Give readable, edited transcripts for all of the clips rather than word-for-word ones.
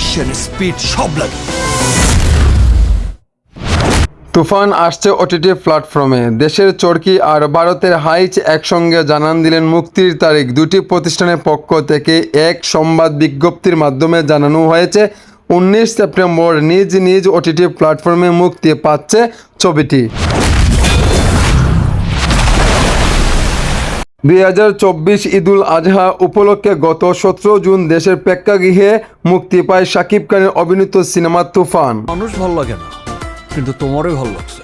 Action speed সব লাগে। তুফান আসছে ওটিটি প্ল্যাটফর্মে। দেশের চরকি আর ভারতের হাইচ একসঙ্গে জানান দিলেন মুক্তির তারিখ। দুটি প্রতিষ্ঠানের পক্ষ থেকে এক সংবাদ বিজ্ঞপ্তির মাধ্যমে জানানো হয়েছে 19 সেপ্টেম্বর নিজ নিজ ওটিটি প্ল্যাটফর্মে মুক্তি পাচ্ছে ছবিটি। 2024 ঈদুল আজহা উপলক্ষে গত 17 জুন দেশের প্রেক্ষাগৃহে মুক্তি পায় শাকিব খানের অভিনীত সিনেমা তুফান। মানুষ ভালো লাগে না, কিন্তু তোমারই ভালো লাগছে,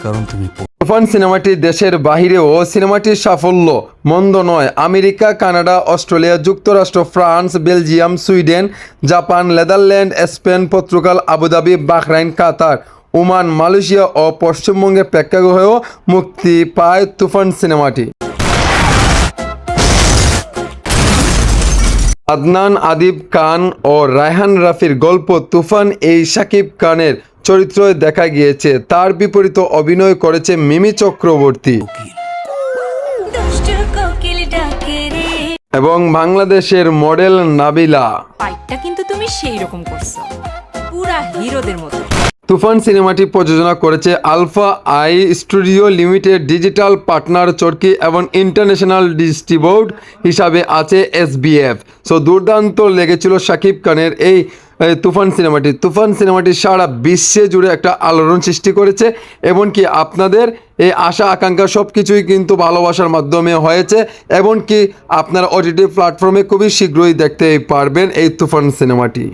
কারণ তুমি তুফান সিনেমাটি দেশের বাহিরেও সিনেমাটির সাফল্য মন্দ নয়। আমেরিকা, কানাডা, অস্ট্রেলিয়া, যুক্তরাষ্ট্র, France, Belgium, Sweden, Japan, Netherland, Spain, Portugal, Abu Dhabi, Bahrain, Qatar, Oman, Malaysia ও পশ্চিমবঙ্গের প্রেক্ষাগৃহেও মুক্তি পায় তুফান সিনেমাটি। আদনান আদিব খান ও রায়হান রাফির গল্প তুফান এই শাকিব খানের চরিত্রে দেখা গিয়েছে। তার বিপরীতে অভিনয় করেছে মিমি চক্রবর্তী এবং বাংলাদেশের মডেল নাবিলা। ফাইটটা কিন্তু তুমি সেই রকম করছো, পুরা হিরোদের মতো। তুফান সিনেমাটি প্রযোজনা করেছে Alpha I studio limited. Digital partner Chorki এবং ইন্টারন্যাশনাল ডিস্ট্রিবিউট হিসাবে আছে SBF। সো দুর্দান্ত লেগেছিল শাকিব খানের এই তুফান সিনেমাটি। তুফান সিনেমাটি সারা বিশ্বে জুড়ে একটা আলোড়ন সৃষ্টি করেছে। এমনকি আপনাদের এই আশা আকাঙ্ক্ষা সব কিছুই কিন্তু ভালোবাসার মাধ্যমে হয়েছে। এমনকি আপনারা OTT প্ল্যাটফর্মে খুবই শীঘ্রই দেখতে পারবেন এই তুফান সিনেমাটি।